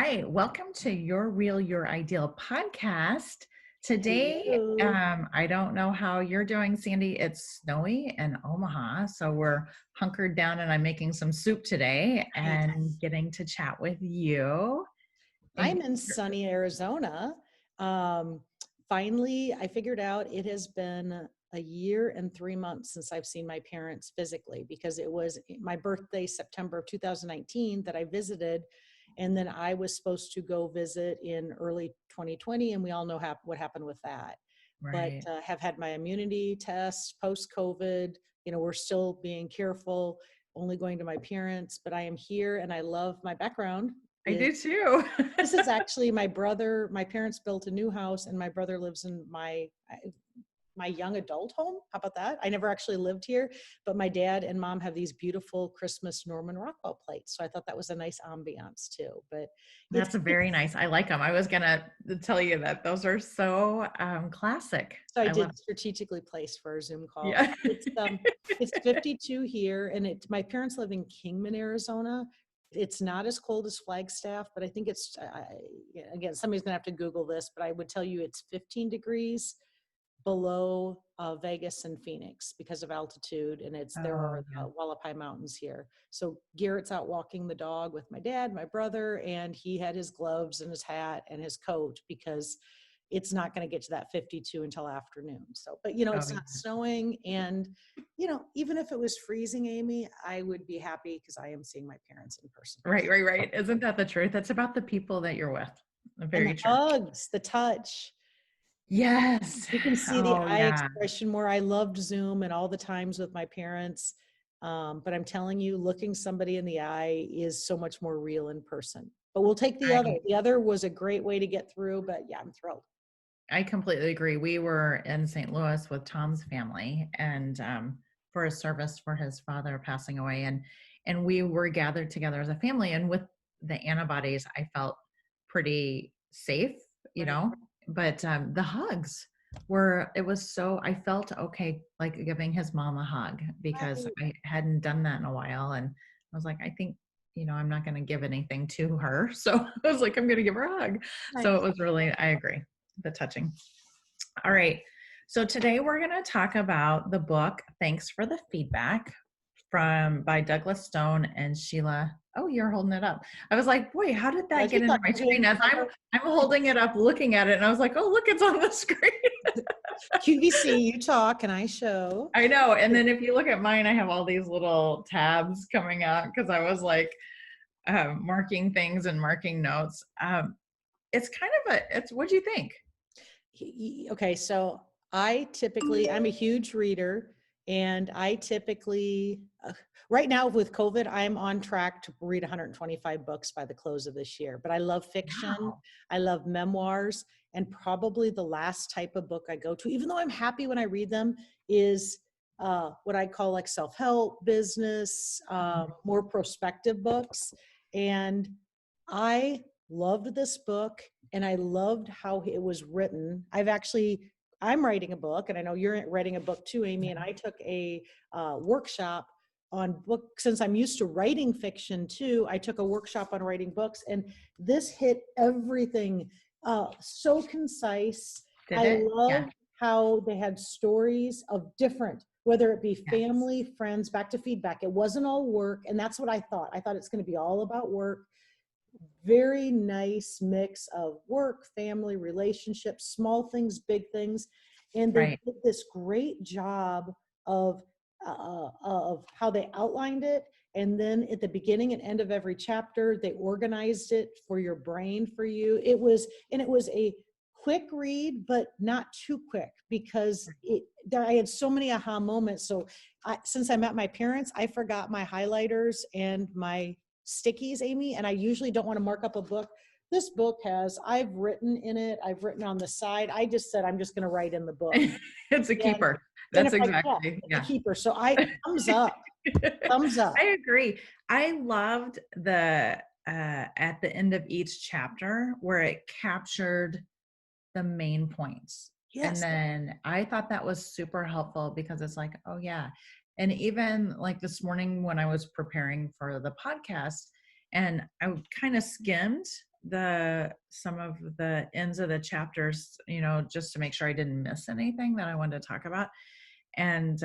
right. Welcome to Your Real, Your Ideal podcast. Today, Hello. I don't know how you're doing, Sandy. It's snowy in Omaha. So we're hunkered down and I'm making some soup today and Nice. getting to chat with you. And I'm in sunny Arizona. Um, Finally, I figured out it has been a year and 3 months since I've seen my parents physically because it was my birthday, September of 2019, that I visited. And then I was supposed to go visit in early 2020, and we all know what happened with that. But right. have had my immunity test post COVID. We're still being careful, only going to my parents, but I am here and I love my background. I do too. This is actually my brother. My parents built a new house, and my brother lives in my young adult home. How about that? I never actually lived here, but my dad and mom have these beautiful Christmas Norman Rockwell plates. So I thought that was a nice ambiance too. But it's That's a very nice. I like them. I was going to tell you that those are so classic. so I I love did strategically place for our Zoom call. Yeah. It's 52 here, and my parents live in Kingman, Arizona. It's not as cold as Flagstaff, but I think again, somebody's gonna have to Google this, but I would tell you it's 15 degrees below Vegas and Phoenix because of altitude, and there Oh, are yeah. Hualapai Mountains here. So Garrett's out walking the dog with my dad, my brother, and he had his gloves and his hat and his coat because it's not going to get to that 52 until afternoon. So, but Oh, it's not snowing, and even if it was freezing, Amy, I would be happy because I am seeing my parents in person. right, right, right. Isn't that the truth? It's about the people that you're with. And Very the true. hugs, the touch. Yes. You can see the Oh, eye yeah. expression more. I loved Zoom and all the times with my parents. But I'm telling you, looking somebody in the eye is so much more real in person. But we'll take the other. I The other was a great way to get through, but yeah, I'm thrilled. I completely agree. We were in St. Louis with Tom's family and for a service for his father passing away, and we were gathered together as a family. And with the antibodies, I felt pretty safe, you Right. know. But the hugs were it was so I felt okay, like giving his mom a hug because Right. I hadn't done that in a while, and I was like, I think. I'm not going to give anything to her. So I was like, I'm going to give her a hug. So it Nice. was really, I agree, the touching. All right. So today we're going to talk about the book Thanks for the Feedback by Douglas Stone and Sheila. Oh, you're holding it up. I was like, boy, how did that I get think into my screen? As I'm holding it up, looking at it, and I was like, oh, look, it's on the screen. QVC, you talk and I show. I know. And then if you look at mine, I have all these little tabs coming out because I was like marking things and marking notes. It's kind of it's what'd you think? Okay, so I'm a huge reader, and I typically, right now with COVID, I'm on track to read 125 books by the close of this year. But I love fiction, Wow. I love memoirs, and probably the last type of book I go to, even though I'm happy when I read them, is what I call like self-help, business, more prospective books. And I loved this book, and I loved how it was written. I'm writing a book, and I know you're writing a book too, Amy. And I took a workshop on book, since I'm used to writing fiction too. I took a workshop on writing books, and this hit everything. So concise. Did I it? Yeah. love how they had stories of different, whether it be Yes. family, friends, back to feedback. It wasn't all work, and that's what I thought. I thought it's going to be all about work. Very nice mix of work, family, relationships, small things, big things. And they Right. did this great job of how they outlined it. And then at the beginning and end of every chapter, they organized it for your brain for you. It was a quick read, but not too quick, because I had so many aha moments. So since I met my parents, I forgot my highlighters and my stickies, Amy, and I usually don't want to mark up a book. This book I've written in it, I've written on the side. I just said, I'm just going to write in the book. It's a And, keeper. and That's if exactly, it's a yeah. keeper. So thumbs up, thumbs up. I agree. I loved at the end of each chapter where it captured the main points. And Yes. then I thought that was super helpful because it's like, oh yeah. And even like this morning when I was preparing for the podcast and I kind of skimmed some of the ends of the chapters, just to make sure I didn't miss anything that I wanted to talk about. And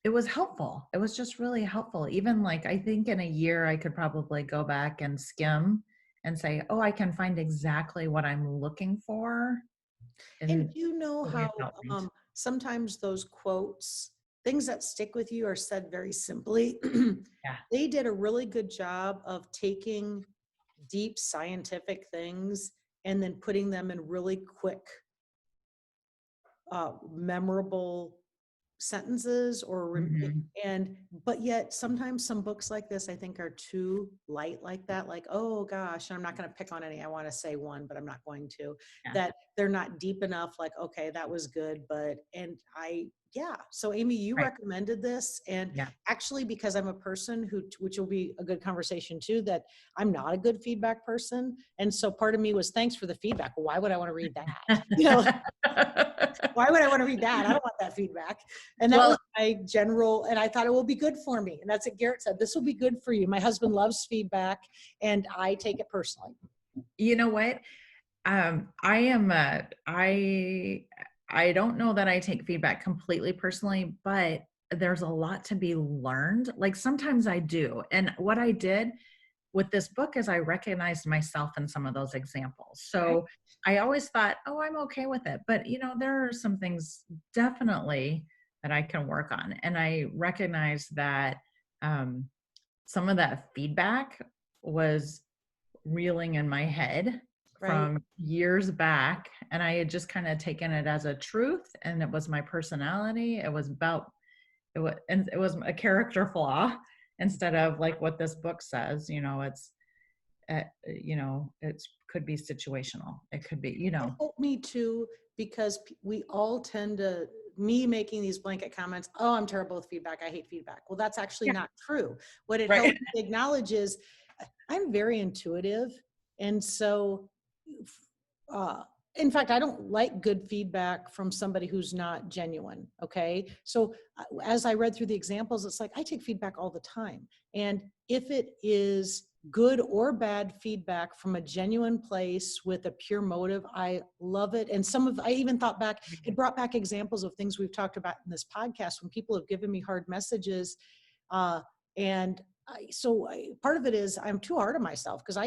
it was helpful. It was just really helpful. Even like, I think in a year, I could probably go back and skim and say, oh, I can find exactly what I'm looking for. And And you know the way how it felt right. sometimes those quotes, things that stick with you, are said very simply. Yeah. They did a really good job of taking deep scientific things and then putting them in really quick, memorable sentences Mhm. and but yet sometimes some books like this I think are too light like that, like, oh gosh, and I'm not going to pick on any, I want to say one but I'm not going to, Yeah. that they're not deep enough, like, okay, that was good, but and I yeah, so Amy, you Right. recommended this, and Yeah. actually because I'm a person who, which will be a good conversation too, that I'm not a good feedback person, and so part of me was, thanks for the feedback, why would I want to read that, why would I want to read that? I don't want that feedback. And that was Well, my general, and I thought it will be good for me. And that's what Garrett said. This will be good for you. My husband loves feedback and I take it personally. you know what? I am I don't know that I take feedback completely personally, but there's a lot to be learned. Like sometimes I do. And what I did with this book is I recognized myself in some of those examples. Right. So I always thought, oh, I'm okay with it. But there are some things definitely that I can work on. And I recognize that um, some of that feedback was reeling in my head Right. from years back, and I had just kind of taken it as a truth, and it was my personality. It was about it was a character flaw instead of like what this book says. It's could be situational. It could be. It helped me too, because we all tend to, me making these blanket comments, oh, I'm terrible with feedback, I hate feedback. Well, that's actually Yeah, not true. What it helps right. me acknowledge is I'm very intuitive. And so, uh, in fact, I don't like good feedback from somebody who's not genuine. Okay. So, as I read through the examples, it's like I take feedback all the time. And if it is good or bad feedback from a genuine place with a pure motive, I love it. And I even thought back, it brought back examples of things we've talked about in this podcast when people have given me hard messages. Uh, and part of it is I'm too hard on myself because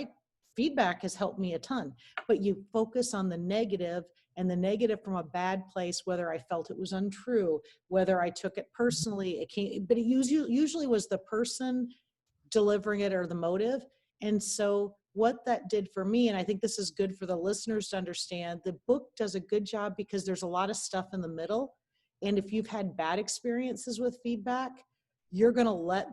feedback has helped me a ton, but you focus on the negative, and the negative from a bad place, whether I felt it was untrue, whether I took it personally, but it usually was the person delivering it or the motive. And so what that did for me, and I think this is good for the listeners to understand, the book does a good job because there's a lot of stuff in the middle. And if you've had bad experiences with feedback, you're going to let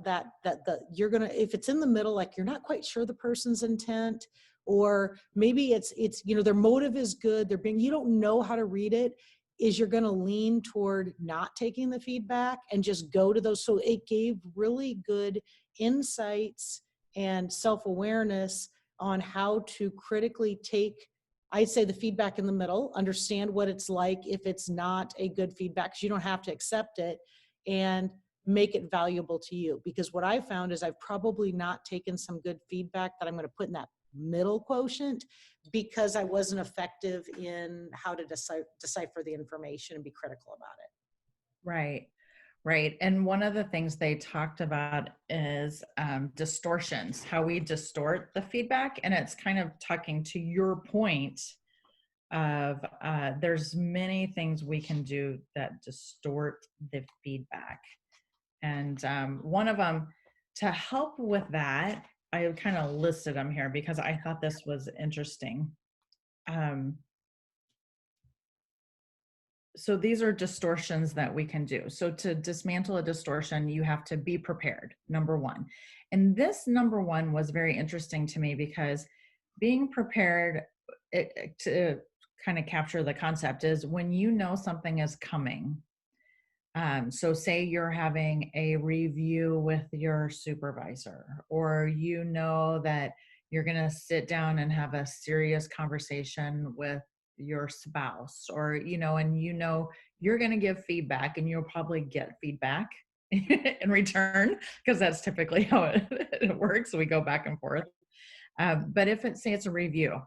you're going to, if it's in the middle, like you're not quite sure the person's intent, or maybe it's, their motive is good, you don't know how to read it, is you're going to lean toward not taking the feedback and just go to those. So it gave really good insights and self-awareness on how to critically take, I'd say, the feedback in the middle, understand what it's like if it's not a good feedback, because you don't have to accept it, and make it valuable to you. Because what I found is I've probably not taken some good feedback that I'm going to put in that middle quotient because I wasn't effective in how to decipher the information and be critical about it. Right. Right. And one of the things they talked about is distortions, how we distort the feedback. And it's kind of talking to your point of there's many things we can do that distort the feedback. And one of them, to help with that, I kind of listed them here because I thought this was interesting. Um, so these are distortions that we can do. So to dismantle a distortion, you have to be prepared, number one. And this number one was very interesting to me because being prepared, to kind of capture the concept, is when you know something is coming. So say you're having a review with your supervisor, or you know that you're going to sit down and have a serious conversation with your spouse, or, and you're going to give feedback and you'll probably get feedback in return, because that's typically how it works. We go back and forth. But if it's, say it's a review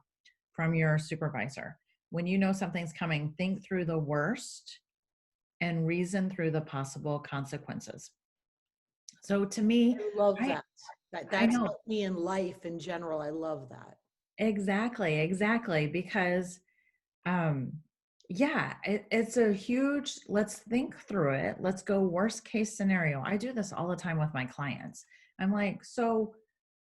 from your supervisor, when you know something's coming, think through the worst and reason through the possible consequences. So to me, I love I that. I That's know helped me in life in general. I love that. exactly because um yeah, it's a huge, let's think through it. Let's go worst case scenario. I do this all the time with my clients. I'm like, so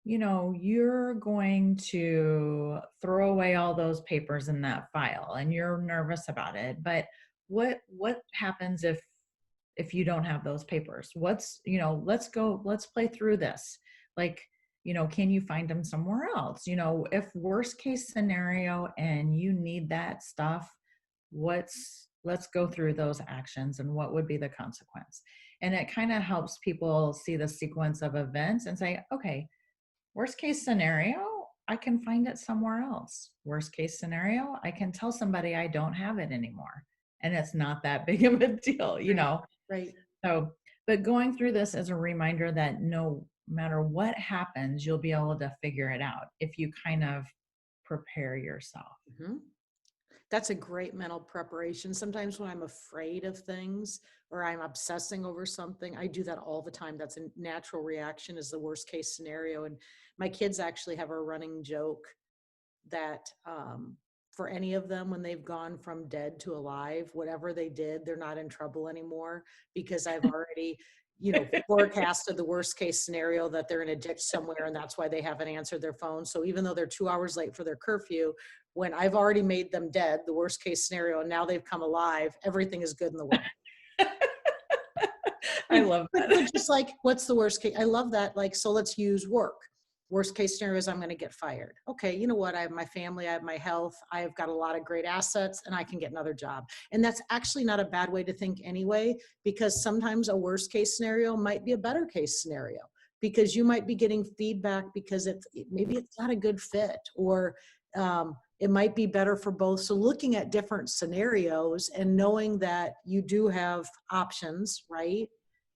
you're going to throw away all those papers in that file and you're nervous about it, but what happens if you don't have those papers? Let's play through this. Like, can you find them somewhere else? If worst case scenario and you need that stuff, let's go through those actions and what would be the consequence. And it kind of helps people see the sequence of events and say, okay, worst case scenario, I can find it somewhere else. Worst case scenario, I can tell somebody I don't have it anymore. And it's not that big of a deal. Right. Right. So, but going through this as a reminder that no matter what happens, you'll be able to figure it out if you kind of prepare yourself. Mhm. That's a great mental preparation. Sometimes when I'm afraid of things or I'm obsessing over something, I do that all the time. That's a natural reaction, is the worst case scenario. And my kids actually have a running joke that for any of them, when they've gone from dead to alive, whatever they did, they're not in trouble anymore, because I've already, forecasted the worst case scenario that they're in a ditch somewhere, and that's why they haven't answered their phone. So even though they're 2 hours late for their curfew, when I've already made them dead, the worst case scenario, and now they've come alive, everything is good in the world. I love But that. just like, what's the worst case? I love that. Like, so let's use work. Worst case scenario is I'm going to get fired. Okay, you know what? I have my family, I have my health, I've got a lot of great assets, and I can get another job. And that's actually not a bad way to think anyway, because sometimes a worst case scenario might be a better case scenario, because you might be getting feedback because maybe it's not a good fit, or it might be better for both. So looking at different scenarios and knowing that you do have options, right,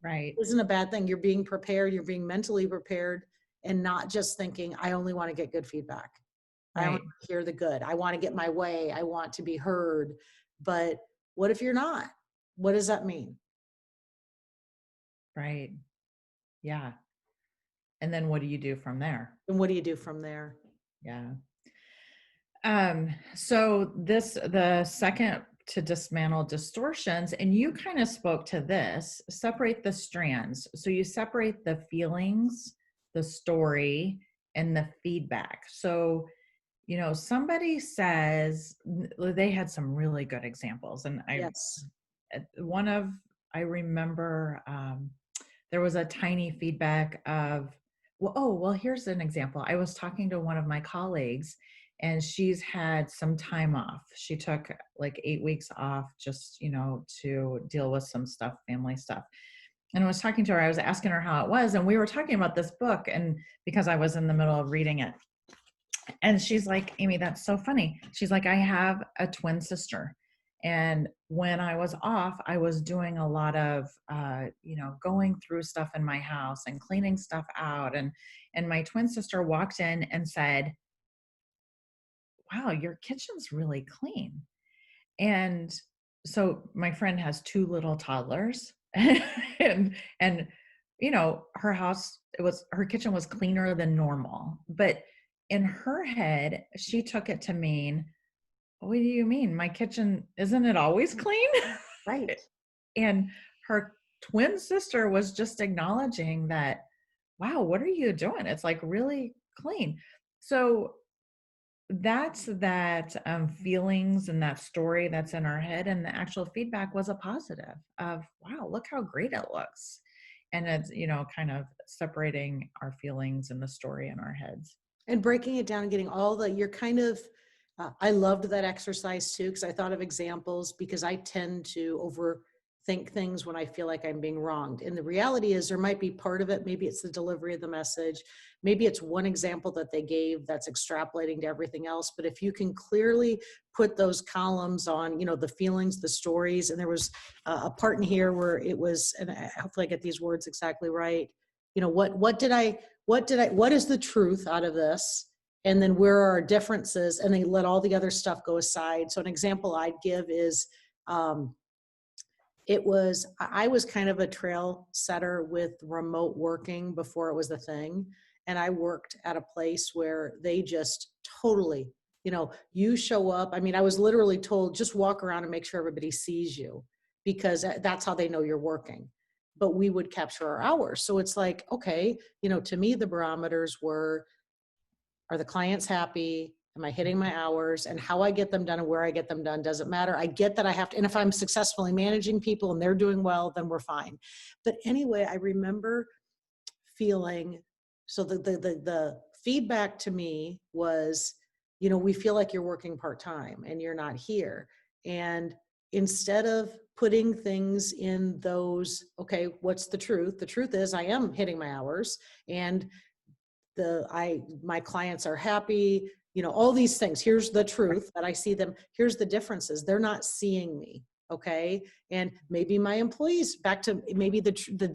Right. isn't a bad thing. You're being prepared, you're being mentally prepared, and not just thinking, I only want to get good feedback. I only Right. want to hear the good. I want to get my way. I want to be heard. But what if you're not? What does that mean? Right. Yeah. And then what do you do from there? And what do you do from there? Yeah. So the second, to dismantle distortions, and you kind of spoke to this, separate the strands. So you separate the feelings, the story, and the feedback. So, somebody says they had some really good examples, and Yes. one of, I remember, there was a tiny feedback of, well, here's an example. I was talking to one of my colleagues, and she's had some time off. She took like 8 weeks off just, to deal with some stuff, family stuff. And I was talking to her, I was asking her how it was, and we were talking about this book, and because I was in the middle of reading it. And she's like, Amy, that's so funny. She's like, I have a twin sister. And when I was off, I was doing a lot of, going through stuff in my house and cleaning stuff out. And my twin sister walked in and said, wow, your kitchen's really clean. And so my friend has two little toddlers and her house, her kitchen was cleaner than normal, but in her head she took it to mean, what do you mean, my kitchen, isn't it always clean? Right. And her twin sister was just acknowledging that, wow, what are you doing, it's like really clean. So that's that, feelings and that story that's in our head, and the actual feedback was a positive of, wow, look how great it looks. And it's, kind of separating our feelings and the story in our heads. And breaking it down and getting all the, you're kind of, I loved that exercise too, because I thought of examples, because I tend to overthink things when I feel like I'm being wronged. And the reality is there might be part of it. Maybe it's the delivery of the message. Maybe it's one example that they gave that's extrapolating to everything else. But if you can clearly put those columns on, the feelings, the stories, and there was a part in here where it was, and hopefully I get these words exactly right. What is the truth out of this? and then where are our differences, and they let all the other stuff go aside. So an example I'd give is, I was kind of a trail setter with remote working before it was a thing. And I worked at a place where they just totally, you show up. I mean, I was literally told, just walk around and make sure everybody sees you, because that's how they know you're working. But we would capture our hours. So it's like, okay, to me, the barometers were, are the clients happy? Am I hitting my hours? And how I get them done and where I get them done doesn't matter. I get that I have to, and if I'm successfully managing people and they're doing well, then we're fine. But anyway, I remember feeling, so the feedback to me was, we feel like you're working part-time and you're not here. And instead of putting things in those, okay, what's the truth? The truth is I am hitting my hours, and my clients are happy, all these things. Here's the truth that I see them. Here's the differences. They're not seeing me. Okay. And maybe my employees, back to maybe the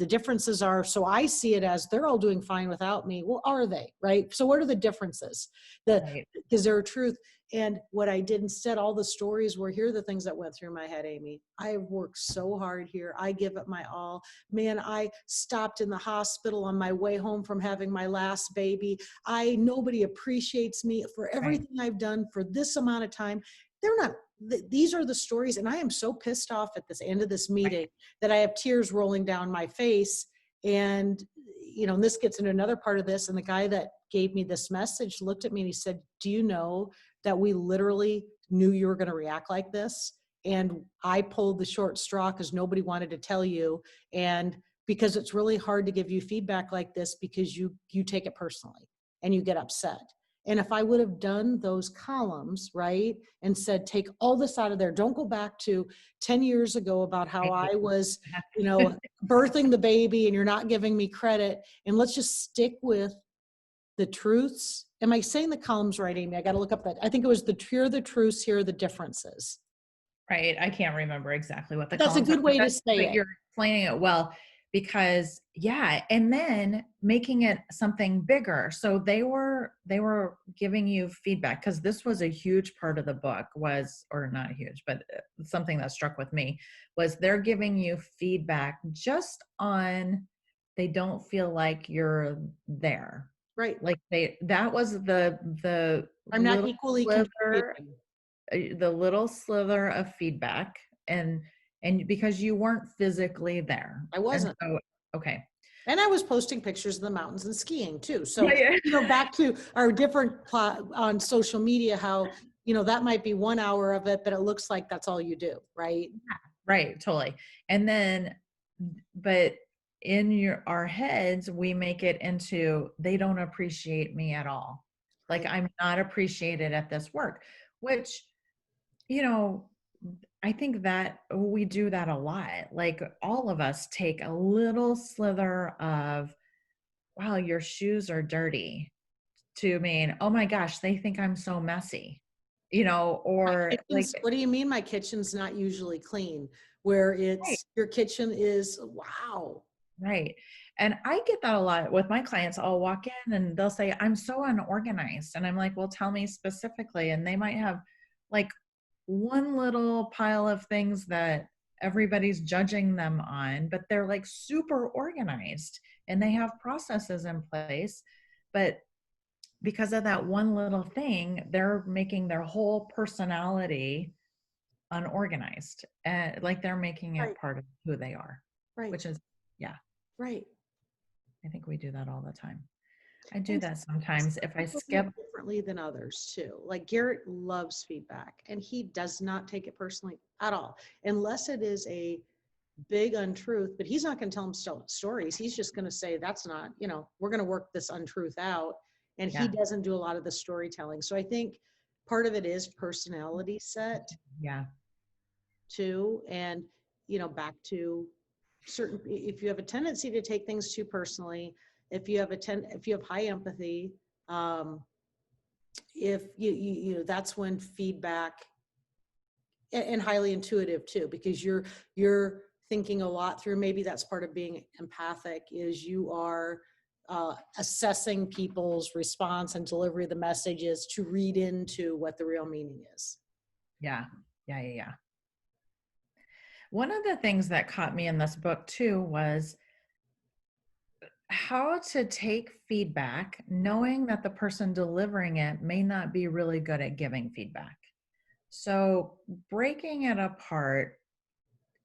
differences are, so I see it as they're all doing fine without me. Well, are they? Right. So what are the differences? Right. Because they're a truth. And what I did instead, all the stories were, here are the things that went through my head, Amy. I worked so hard here. I give it my all. Man, I stopped in the hospital on my way home from having my last baby. Nobody appreciates me for everything I've done for this amount of time. They're not, these are the stories. And I am so pissed off at this end of this meeting that I have tears rolling down my face. And, and this gets into another part of this. And the guy that gave me this message looked at me and he said, do you know that we literally knew you were going to react like this? And I pulled the short straw because nobody wanted to tell you. And because it's really hard to give you feedback like this, because you take it personally and you get upset. And if I would have done those columns, right, and said, take all this out of there, don't go back to 10 years ago about how I was, birthing the baby and you're not giving me credit. And let's just stick with the truths. Am I saying the columns right, Amy? I got to look up that. I think it was here are the truths, here are the differences. Right. I can't remember exactly what the That's a columns are, good way to say but it. you're explaining it well, because and then making it something bigger. So they were giving you feedback, because this was a huge part of the book was, or not huge, but something that struck with me was they're giving you feedback just on, they don't feel like you're there. Right. Like that was the I'm not equally contributing. The little slither of feedback, and because you weren't physically there. I wasn't. And so, okay. And I was posting pictures of the mountains and skiing too. So, back to our different plot on social media, how, that might be 1 hour of it, but it looks like that's all you do. Right. Right. Totally. And then, but in our heads, we make it into, they don't appreciate me at all. Like I'm not appreciated at this work, which, I think that we do that a lot. Like all of us take a little slither of, wow, your shoes are dirty, to mean, oh my gosh, they think I'm so messy, or like, what do you mean my kitchen's not usually clean? Where it's your kitchen is, wow. Right. And I get that a lot with my clients. I'll walk in and they'll say, I'm so unorganized. And I'm like, well, tell me specifically. And they might have like one little pile of things that everybody's judging them on, but they're like super organized and they have processes in place. But because of that one little thing, they're making their whole personality unorganized, and like they're making it part of who they are. Right. Which is, right. I think we do that all the time. I do that sometimes if I skip. Differently than others too. Like Garrett loves feedback and he does not take it personally at all, unless it is a big untruth, but he's not going to tell him stories. He's just going to say, that's not, we're going to work this untruth out. And he doesn't do a lot of the storytelling. So I think part of it is personality set. Yeah. Too. And, back to certain, if you have a tendency to take things too personally, if you have high empathy, if you that's when feedback, and highly intuitive too, because you're thinking a lot through, maybe that's part of being empathic, is you are assessing people's response and delivery of the messages to read into what the real meaning is. Yeah. Yeah. Yeah. Yeah. One of the things that caught me in this book too was how to take feedback, knowing that the person delivering it may not be really good at giving feedback. So, breaking it apart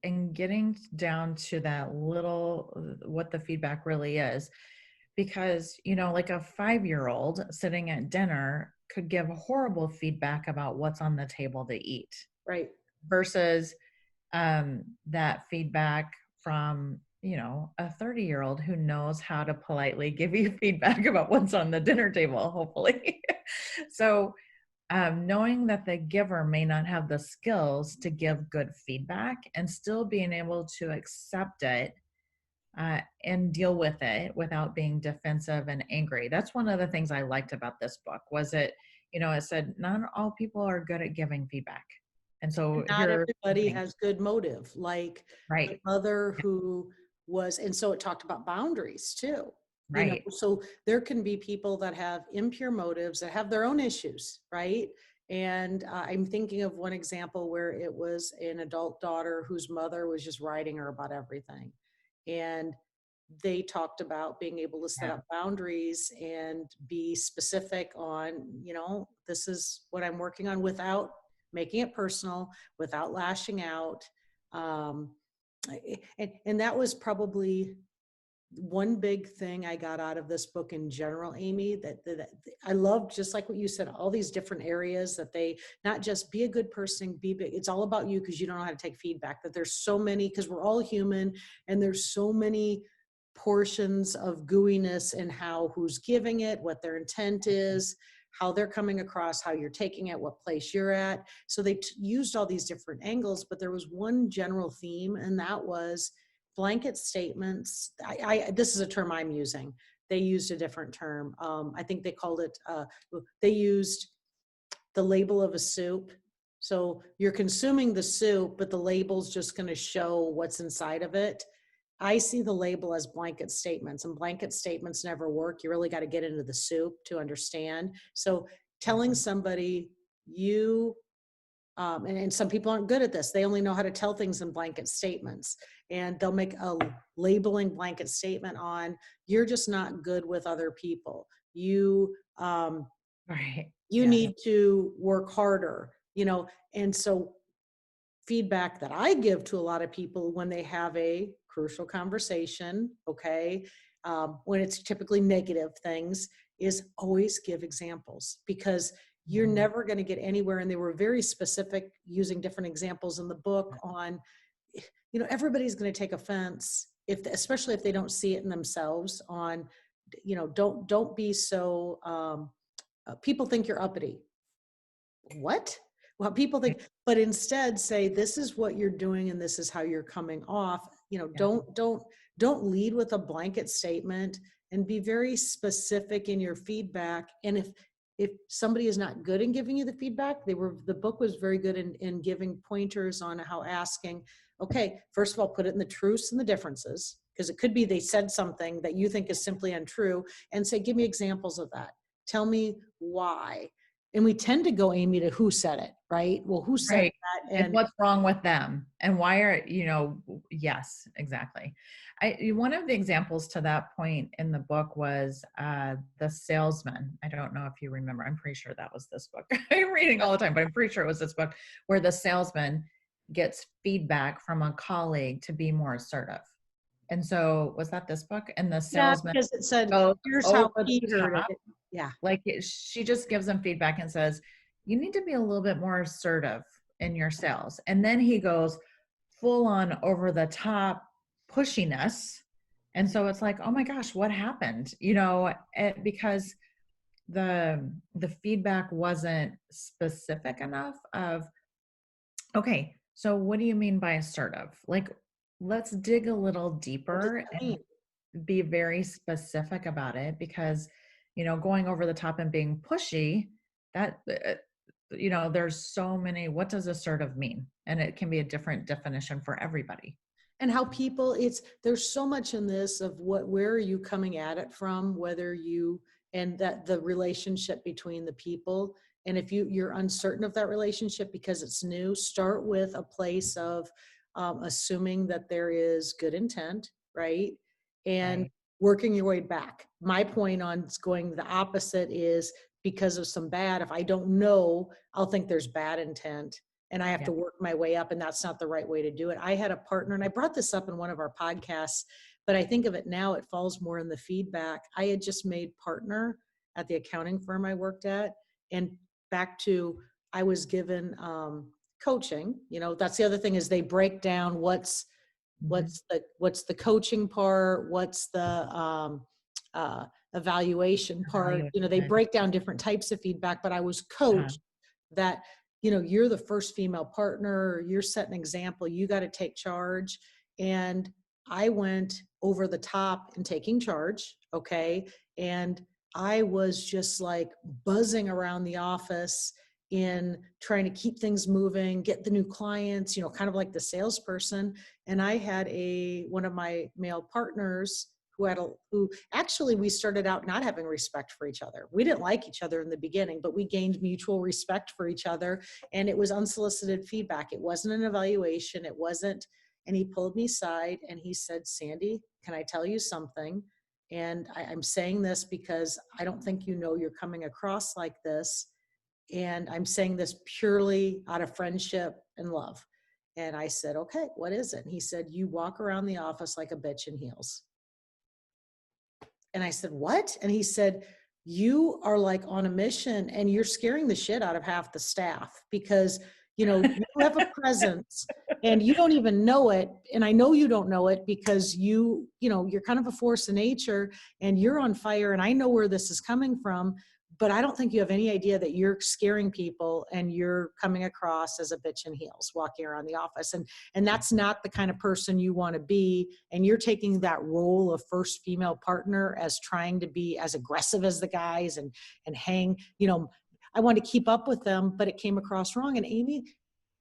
and getting down to that little, what the feedback really is. Because, like a 5-year-old sitting at dinner could give horrible feedback about what's on the table to eat Right. versus that feedback from a 30-year-old who knows how to politely give you feedback about what's on the dinner table, hopefully. So knowing that the giver may not have the skills to give good feedback and still being able to accept it and deal with it without being defensive and angry. That's one of the things I liked about this book was it said not all people are good at giving feedback. And And so not here, everybody has good motive, like the right, mother who was, and so it talked about boundaries too. right. So there can be people that have impure motives that have their own issues, right? And I'm thinking of one example where it was an adult daughter whose mother was just writing her about everything. And they talked about being able to set Yeah. up boundaries and be specific on, this is what I'm working on without making it personal, without lashing out. Um, and that was probably one big thing I got out of this book in general, Amy, that I loved, just like what you said, all these different areas that they not just be a good person, be big. It's all about you because you don't know how to take feedback, that there's so many, because we're all human and there's so many portions of gooiness in how who's giving it, what their intent is, how they're coming across, how you're taking it, what place you're at. So they used all these different angles, but there was one general theme, and that was blanket statements. This is a term I'm using. They used a different term. I think they called it, they used the label of a soup. So you're consuming the soup, but the label's just going to show what's inside of it. I see the label as blanket statements, and blanket statements never work. You really got to get into the soup to understand. So telling somebody you, and some people aren't good at this. They only know how to tell things in blanket statements, and they'll make a labeling blanket statement on, you're just not good with other people. Right. You Yeah. need to work harder, and so feedback that I give to a lot of people when they have a crucial conversation, okay, when it's typically negative things, is always give examples, because you're Mhm. never going to get anywhere. And they were very specific, using different examples in the book on, everybody's going to take offense especially if they don't see it in themselves on, don't be so, people think you're uppity. What? Well, people think, but instead say, this is what you're doing and this is how you're coming off. Yeah. Don't lead with a blanket statement, and be very specific in your feedback. And if somebody is not good in giving you the feedback, the book was very good in giving pointers on how asking, okay, first of all, put it in the truths and the differences, because it could be they said something that you think is simply untrue, and say, give me examples of that. Tell me why. And we tend to go, Amy, to who said it, right? Well, who said Right. that? And And what's wrong with them? And why are, yes, exactly. One of the examples to that point in the book was the salesman. I don't know if you remember. I'm pretty sure that was this book. I'm reading all the time, but I'm pretty sure it was this book where the salesman gets feedback from a colleague to be more assertive. And so was that this book? And the yeah, salesman because it said, goes here's over how the he heard top. it. Yeah. Like she just gives him feedback and says, you need to be a little bit more assertive in your sales. And then he goes full on over the top pushiness. And so it's like, oh my gosh, what happened? Because the feedback wasn't specific enough of, okay, so what do you mean by assertive? Like, let's dig a little What does deeper that and mean? be very specific about it, because going over the top and being pushy, that there's so many, what does assertive mean, and it can be a different definition for everybody. And how people, there's so much in this of where are you coming at it from, whether you, and that the relationship between the people. And if you're uncertain of that relationship because it's new, start with a place of assuming that there is good intent, right? And Right. working your way back. My point on going the opposite is because of some bad, if I don't know, I'll think there's bad intent and I have Yeah. to work my way up, and that's not the right way to do it. I had a partner, and I brought this up in one of our podcasts, but I think of it now, it falls more in the feedback. I had just made partner at the accounting firm I worked at, and back to, I was given coaching. That's the other thing, is they break down Mhm. what's the coaching part, what's the uh, evaluation part. They Evaluation. break down different types of feedback, but I was Uh-huh. coached that you're the first female partner, you're setting an example, you got to take charge. And I went over the top in taking charge, okay? And I was just like buzzing around the office in trying to keep things moving, get the new clients, kind of like the salesperson. And I had one of my male partners who actually, we started out not having respect for each other. We didn't like each other in the beginning, but we gained mutual respect for each other. And it was unsolicited feedback. It wasn't an evaluation. It wasn't. And he pulled me aside and he said, Sandy, can I tell you something? And I'm saying this because I don't think you're coming across like this. And I'm saying this purely out of friendship and love. And I said, okay, what is it? And he said, you walk around the office like a bitch in heels. And I said, what? And he said, you are like on a mission and you're scaring the shit out of half the staff because, you have a presence and you don't even know it. And I know you don't know it because you're kind of a force of nature and you're on fire. And I know where this is coming from, but I don't think you have any idea that you're scaring people and you're coming across as a bitch in heels walking around the office. And that's not the kind of person you want to be. And you're taking that role of first female partner as trying to be as aggressive as the guys and hang, I wanted to keep up with them, but it came across wrong. And Amy,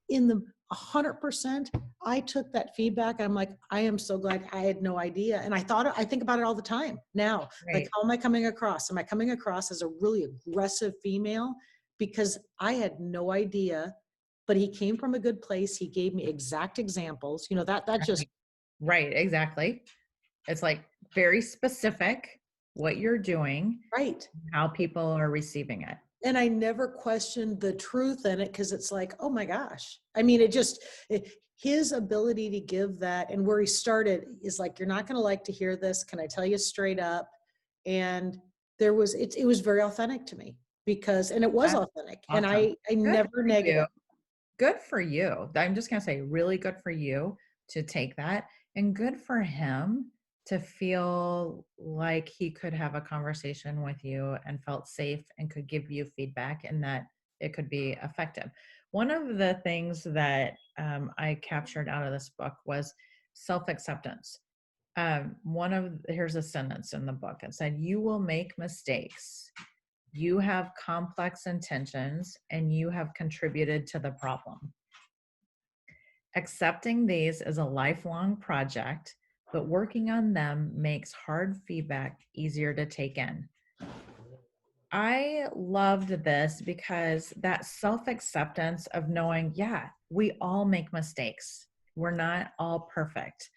in the 100%, I took that feedback. I'm like, I am so glad. I had no idea. And I think about it all the time now. Like, Right. how am I coming across? Am I coming across as a really aggressive female? Because I had no idea, but he came from a good place. He gave me exact examples, that just, Right. Right. Exactly. It's like very specific what you're doing, right. how people are receiving it. And I never questioned the truth in it because it's like, oh my gosh. I mean, his ability to give that, and where he started is like, you're not going to like to hear this. Can I tell you straight up? And it was very authentic to me and it was That's authentic. And awesome. I Good never for you. negative. Good for you. I'm just going to say, really good for you to take that, and good for him to feel like he could have a conversation with you and felt safe and could give you feedback and that it could be effective. One of the things that I captured out of this book was self acceptance. Here's a sentence in the book. It said, "You will make mistakes. You have complex intentions and you have contributed to the problem. Accepting these is a lifelong project, but working on them makes hard feedback easier to take in." I loved this because that self acceptance of knowing, yeah, we all make mistakes. We're not all perfect.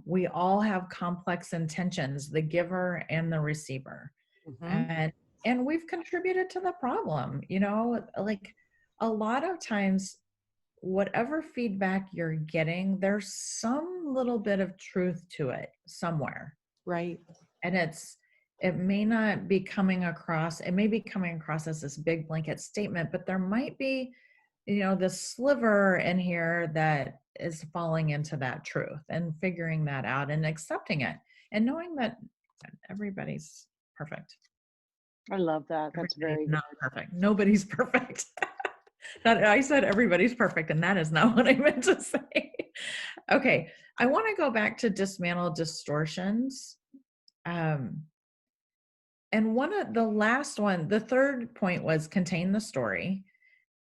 We all have complex intentions, the giver and the receiver. Mhm. And we've contributed to the problem, like a lot of times whatever feedback you're getting, there's some little bit of truth to it somewhere. Right. And it may not be coming across, it may be coming across as this big blanket statement, but there might be, this sliver in here that is falling into that truth, and figuring that out and accepting it and knowing that everybody's perfect. I love that. That's Everybody's very not good. perfect. Nobody's perfect. I said everybody's perfect, and that is not what I meant to say. Okay, I want to go back to dismantle distortions. Um, and the third point was contain the story.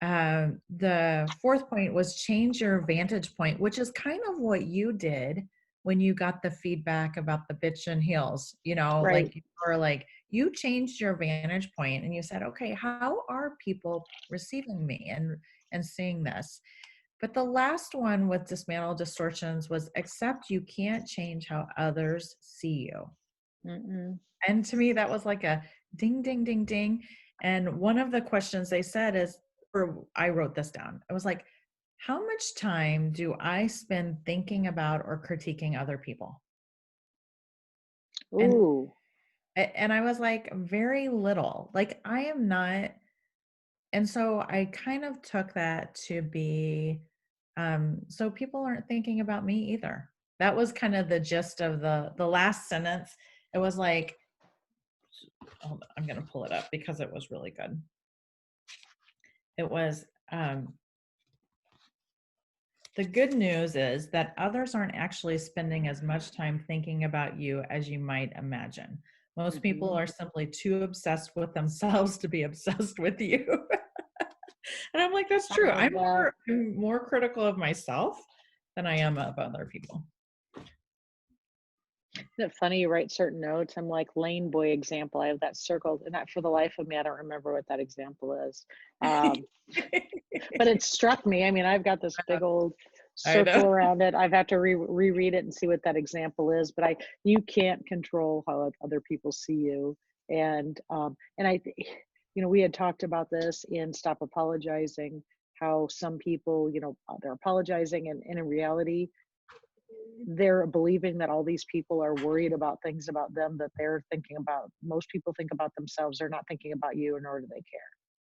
The fourth point was change your vantage point, which is kind of what you did when you got the feedback about the bitch and heels. Right. Like you were like, you changed your vantage point and you said, okay, how are people receiving me and seeing this? But the last one with dismantle distortions was accept you can't change how others see you. Mm-mm. And to me, that was like a ding, ding, ding, ding. And one of the questions they said is, or I wrote this down. It was like, how much time do I spend thinking about or critiquing other people? And Ooh. and I was like, very little. Like I am not. And so I kind of took that to be, so people aren't thinking about me either. That was kind of the gist of the last sentence. It was like, hold on, I'm going to pull it up because it was really good. It was, the good news is that others aren't actually spending as much time thinking about you as you might imagine. Most people Mm-hmm. are simply too obsessed with themselves to be obsessed with you. And I'm like, that's I true. love that. I'm more critical of myself than I am of other people. Isn't it funny you write certain notes? I'm like Lane Boy example. I have that circled, and that for the life of me, I don't remember what that example is. Um, but it struck me. I mean, I've got this big old I circle know. around it. I've had to reread it and see what that example is. But you can't control how other people see you. And we had talked about this in Stop Apologizing. How some people, they're apologizing, and in reality, they're believing that all these people are worried about things about them that they're thinking about. Most people think about themselves. They're not thinking about you, nor do they care.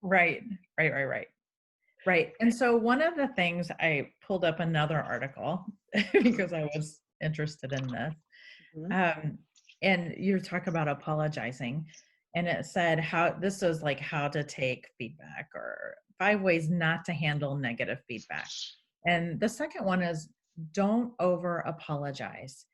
Right, right, right, right. Right. And so one of the things I pulled up another article because I was interested in this. Mhm. Um, and you talk about apologizing, and it said how this was like how to take feedback or 5 ways not to handle negative feedback. And the second one is don't over apologize.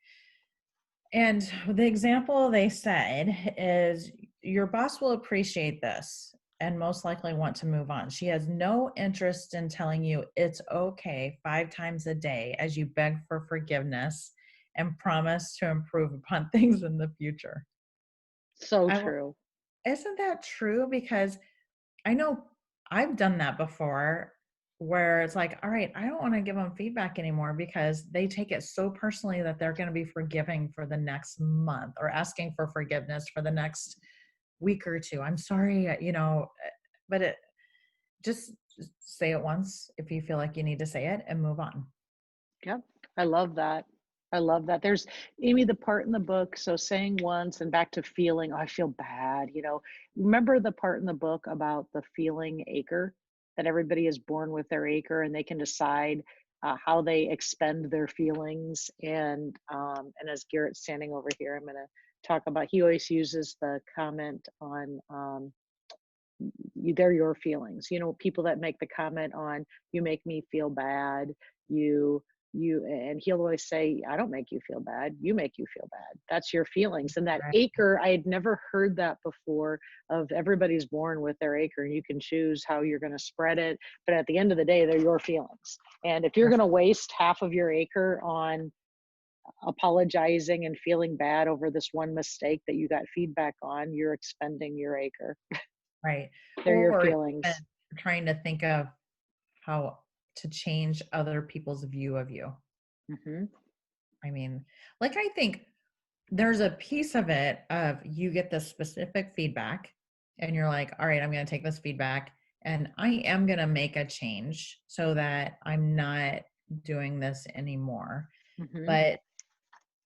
And the example they said is your boss will appreciate this and most likely want to move on. She has no interest in telling you it's okay 5 times a day as you beg for forgiveness and promise to improve upon things in the future. So I, true. isn't that true? Because I know I've done that before where it's like, all right, I don't want to give them feedback anymore because they take it so personally that they're going to be forgiving for the next month or asking for forgiveness for the next week or two. I'm sorry, but it just say it once if you feel like you need to say it and move on. Yep. I love that. I love that. There's Amy, the part in the book. So saying once and back to feeling, oh, I feel bad. Remember the part in the book about the feeling acre, that everybody is born with their acre and they can decide how they expend their feelings. And as Garrett's standing over here, I'm going to talk about, he always uses the comment on, they're your feelings. People that make the comment on, you make me feel bad, and he'll always say, I don't make you feel bad, you make you feel bad. That's your feelings. And that Right. acre, I had never heard that before, of everybody's born with their acre and you can choose how you're going to spread it, but at the end of the day, they're your feelings. And if you're Right. going to waste half of your acre on apologizing and feeling bad over this one mistake that you got feedback on, you're expending your acre. Right. They're your Or even feelings. trying to think of how to change other people's view of you. Hmm. I mean, like I think there's a piece of it of you get this specific feedback and you're like, all right, I'm going to take this feedback and I am going to make a change so that I'm not doing this anymore. Hmm. But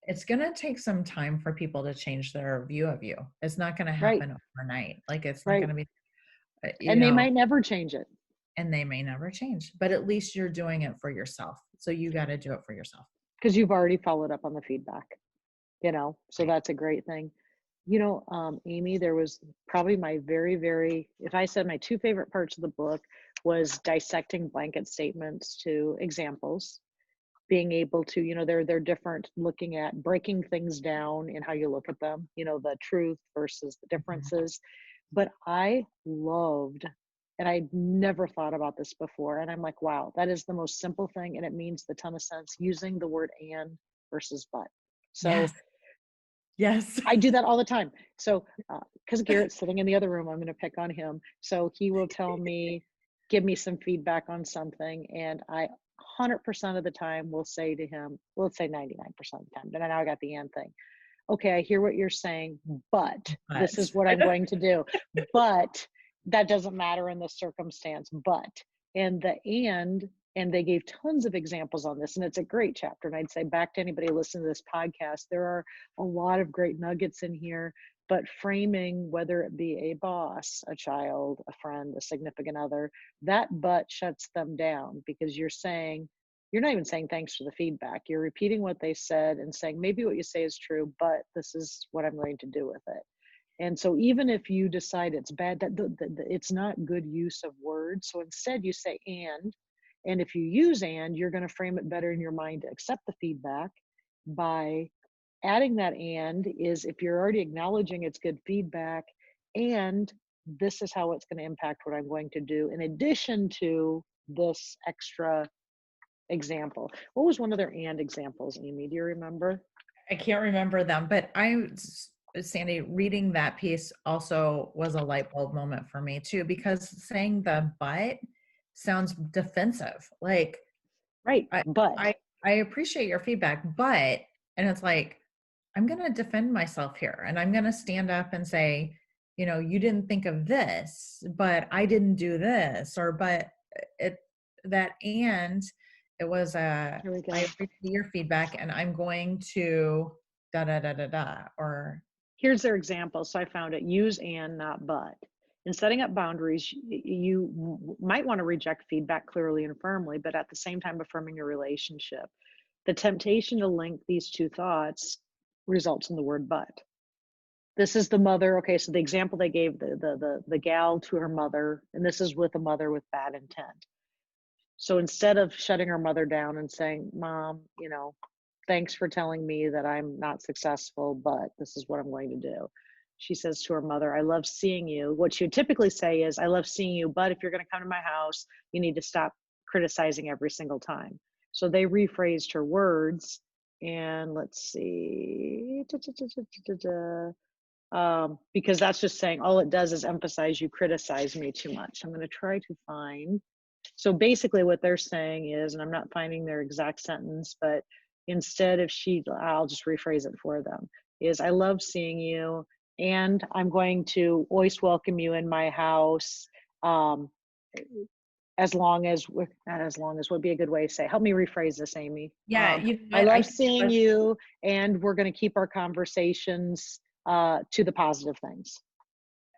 it's going to take some time for people to change their view of you. It's not going to Right, happen overnight. Like it's not going right. to be, And they might never change it and they may never change, but at least you're doing it for yourself. So you got to do it for yourself. because you've already followed up on the feedback, so Right. that's a great thing. Amy, there was probably my very, very, if I said my two favorite parts of the book was dissecting blanket statements to examples, being able to, they're different, looking at breaking things down and how you look at them, the truth versus the Mhm. differences. But I loved And I never thought about this before. And I'm like, wow, that is the most simple thing. And it means a ton of sense, using the word and versus but. So Yes. Yes. I do that all the time. So, because Garrett's sitting in the other room, I'm going to pick on him. So he will tell me, give me some feedback on something. And I 100% of the time will say to him, well, let's say 99% of the time, but now I got the and thing. Okay, I hear what you're saying, but this But is what I'm going to do. But that doesn't matter in this circumstance. But, and the and they gave tons of examples on this, and it's a great chapter. And I'd say back to anybody listening to this podcast, there are a lot of great nuggets in here, but framing, whether it be a boss, a child, a friend, a significant other, that but shuts them down, because you're not even saying thanks for the feedback. You're repeating what they said and saying, maybe what you say is true, but this is what I'm going to do with it. And so even if you decide it's bad, it's not good use of words. So instead you say and if you use and, you're going to frame it better in your mind to accept the feedback by adding that and is, if you're already acknowledging it's good feedback, and this is how it's going to impact what I'm going to do in addition to this extra example. What was one of their and examples, Amy? Do you remember? I can't remember them, but Sandy, reading that piece also was a light bulb moment for me too, because saying the but sounds defensive. Like Right. I, But I appreciate your feedback, but, and it's like, I'm going to defend myself here and I'm going to stand up and say, you know, you didn't think of this, but I didn't do this, or, but it, that, and it was here we go. I appreciate your feedback and I'm going to da, da, da, da, da, or. Here's their example. So I found it, use and, not but. In setting up boundaries, you might want to reject feedback clearly and firmly, but at the same time affirming your relationship. The temptation to link these two thoughts results in the word but. This is the mother. Okay, so the example they gave, the gal to her mother, and this is with a mother with bad intent. So instead of shutting her mother down and saying, Mom, you know, thanks for telling me that I'm not successful, but this is what I'm going to do. She says to her mother, I love seeing you. What she would typically say is, I love seeing you, but if you're going to come to my house, you need to stop criticizing every single time. So they rephrased her words. And let's see, because that's just saying all it does is emphasize you criticize me too much. I'm going to try to find. So basically what they're saying is, and I'm not finding their exact sentence, but instead of I'll just rephrase it for them, is I love seeing you and I'm going to always welcome you in my house. As long as, not as long as would be a good way to say, help me rephrase this, Amy. Yeah, you know I what? love seeing you and we're going to keep our conversations to the positive things.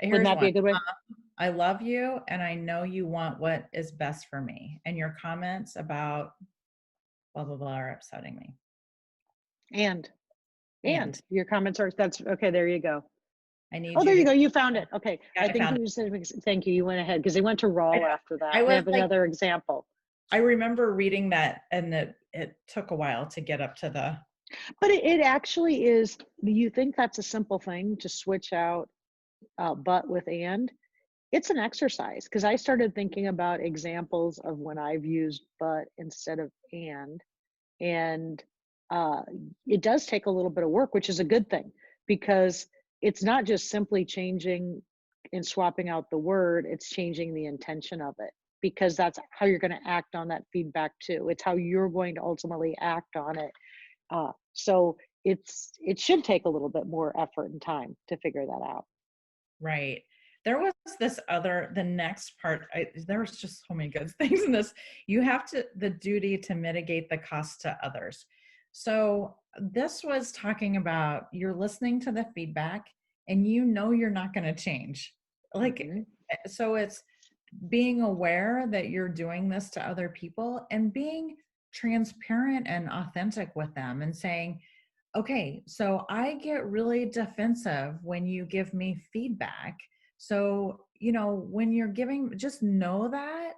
Wouldn't Here's that be one. a good way? I love you and I know you want what is best for me. And your comments about blah, blah, blah are upsetting me. And your comments are, that's okay. There you go. I need Oh, you there you to. go. You found it. Okay. Yeah, I I think found you said, thank you. You went ahead because they went to I raw know. after I that. They was have like, another example. I remember reading that and it took a while to get up to the. But it actually is, you think that's a simple thing to switch out but with and. It's an exercise because I started thinking about examples of when I've used but instead of and uh, it does take a little bit of work, which is a good thing because it's not just simply changing and swapping out the word, it's changing the intention of it because that's how you're going to act on that feedback too. It's how you're going to ultimately act on it. So it should take a little bit more effort and time to figure that out. Right. There was the next part, there was just so many good things in this. You have the duty to mitigate the cost to others. So this was talking about you're listening to the feedback and you know you're not going to change. Like, so it's being aware that you're doing this to other people and being transparent and authentic with them and saying, okay, so I get really defensive when you give me feedback. So, you know, when you're giving, just know that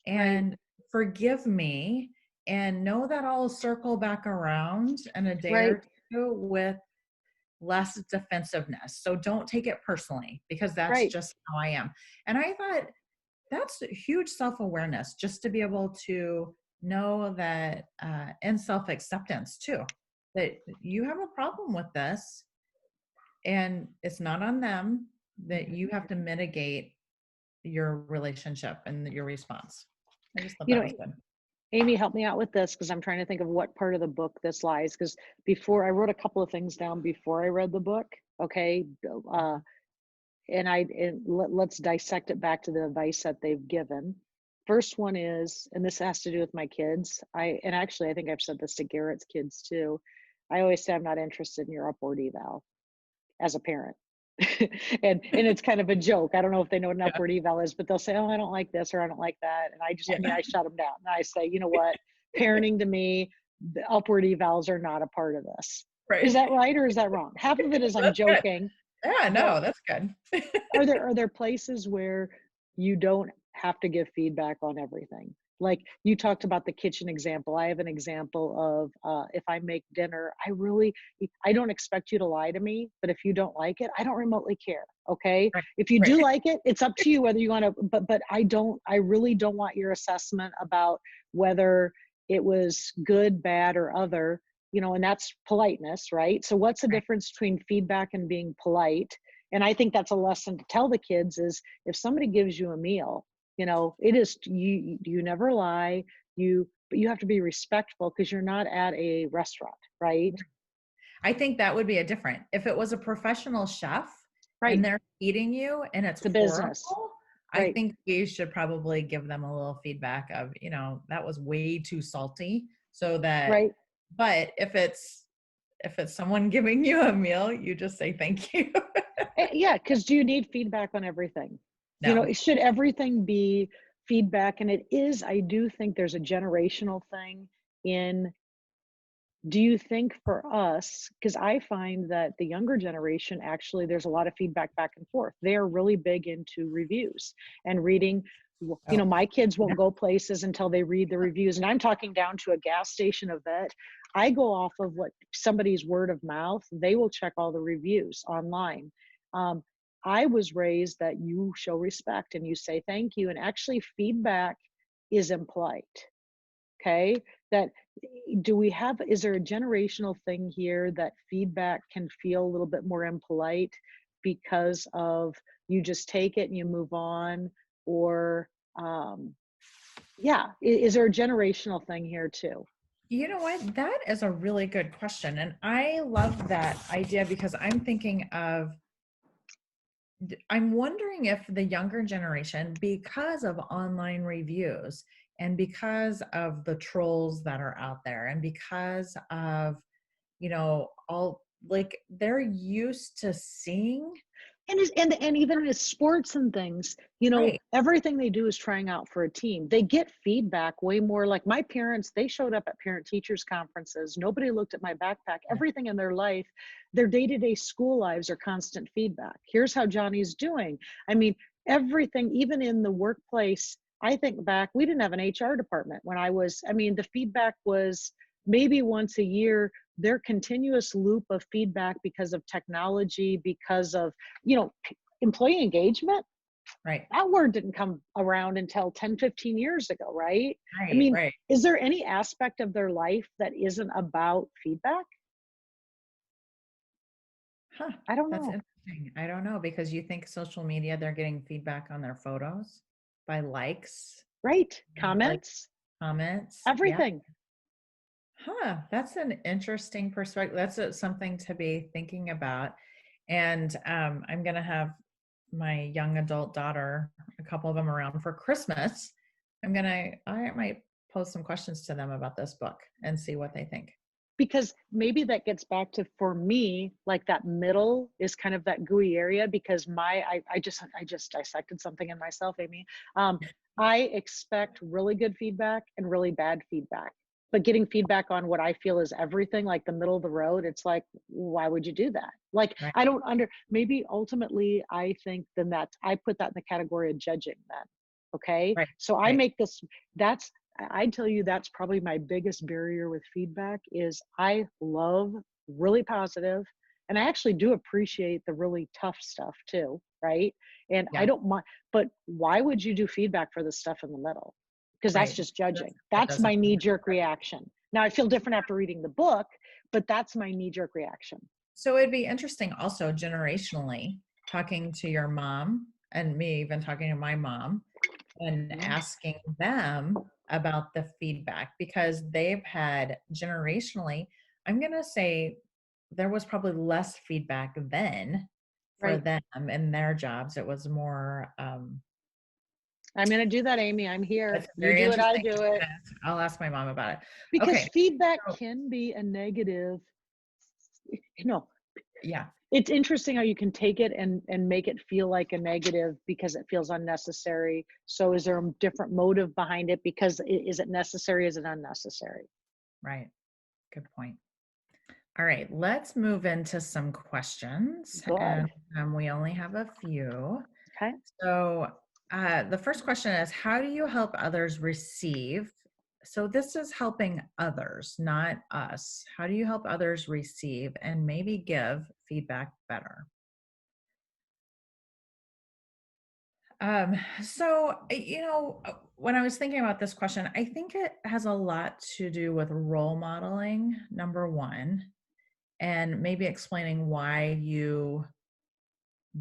and forgive me and know that I'll circle back around in a day or two with less defensiveness. So don't take it personally because that's just how I am. And I thought that's a huge self-awareness, just to be able to know that, and self-acceptance too, that you have a problem with this and it's not on them, that you have to mitigate your relationship and your response. I just thought You that know, was good. Amy, help me out with this because I'm trying to think of what part of the book this lies. Because before I wrote a couple of things down before I read the book. Okay. Uh, let's dissect it back to the advice that they've given. First one is, and this has to do with my kids. And actually, I think I've said this to Garrett's kids too. I always say I'm not interested in your upward eval as a parent. And it's kind of a joke. I don't know if they know what an Yeah. upward eval is, but they'll say, "Oh, I don't like this or I don't like that," and Yeah. I shut them down. And I say, you know what, parenting to me, the upward evals are not a part of this. Is Right. that right or is that wrong? Half of it is I'm That's good. joking, Yeah, but no, that's good. are there places where you don't have to give feedback on everything? Like you talked about the kitchen example. I have an example of if I make dinner, I don't expect you to lie to me, but if you don't like it, I don't remotely care. Okay. Right. If you do Right. like it, it's up to you whether you want to, but I really don't want your assessment about whether it was good, bad, or other, and that's politeness, right? So what's the Right. difference between feedback and being polite? And I think that's a lesson to tell the kids is if somebody gives you a meal, it is you never lie, but you have to be respectful because you're not at a restaurant, right? I think that would be a different. If it was a professional chef and Right. they're feeding you and it's It's a business. horrible, I Right. think we should probably give them a little feedback of, that was way too salty. So that, Right. but if it's someone giving you a meal, you just say thank you. Yeah, because do you need feedback on everything? No. Should everything be feedback? And it is, I do think there's a generational thing in. Do you think for us, because I find that the younger generation, actually, there's a lot of feedback back and forth. They are really big into reviews and reading. Oh, My kids yeah. won't go places until they read the reviews. And I'm talking down to a gas station event. I go off of what somebody's word of mouth. They will check all the reviews online. Um, I was raised that you show respect and you say thank you. And actually, feedback is impolite. Okay. That is there a generational thing here that feedback can feel a little bit more impolite because of you just take it and you move on? Or, yeah, is there a generational thing here too? You know what? That is a really good question. And I love that idea because I'm wondering if the younger generation, because of online reviews and because of the trolls that are out there and because of, all, like, they're used to seeing. And even in sports and things, Right. everything they do is trying out for a team. They get feedback way more. Like my parents, they showed up at parent teachers conferences. Nobody looked at my backpack. Yeah. Everything in their life, their day-to-day school lives are constant feedback. Here's how Johnny's doing. I mean, everything, even in the workplace. I think back, we didn't have an HR department when the feedback was maybe once a year. Their continuous loop of feedback because of technology, because of employee engagement, Right. that word didn't come around until 10, 15 years ago, right? I Right. mean, Right. is there any aspect of their life that isn't about feedback? Huh. I don't That's know. interesting. I don't know, because you think social media, they're getting feedback on their photos by likes, Right? like Comments, comments. Yeah. everything. Huh, that's an interesting perspective. That's something to be thinking about. And I'm going to have my young adult daughter, a couple of them around for Christmas. I might pose some questions to them about this book and see what they think. Because maybe that gets back to, for me, like that middle is kind of that gooey area because I just dissected something in myself, Amy. um, I expect really good feedback and really bad feedback, but getting feedback on what I feel is everything, like the middle of the road, it's like, why would you do that? Like, Right. I don't maybe ultimately I think then that I put that in the category of judging then. Okay, Right. so I Right. make this, that's, I tell you, that's probably my biggest barrier with feedback is I love really positive, And I actually do appreciate the really tough stuff too, right? And I Yeah. don't mind, but why would you do feedback for the stuff in the middle? Because that's Right. just That's, judging. that That's doesn't. my knee jerk reaction. Now I feel different after reading the book, but that's my knee jerk reaction. So it'd be interesting also generationally talking to your mom and me even talking to my mom and Mhm. asking them about the feedback because they've had generationally, I'm going to say there was probably less feedback then for Right. them in their jobs. It was more, I'm going to do that, Amy. I'm here. it's You very do it, I interesting. do it. I'll ask my mom about it. Because Okay. feedback So, can be a negative, you know, yeah. it's interesting how you can take it and make it feel like a negative because it feels unnecessary. So is there a different motive behind it? Because is it necessary? Is it unnecessary? Right. Good point. All right, let's move into some questions, and Good. we only have a few. Okay. So, the first question is, how do you help others receive? So, this is helping others, not us. How do you help others receive and maybe give feedback better? When I was thinking about this question, I think it has a lot to do with role modeling, number one, and maybe explaining why you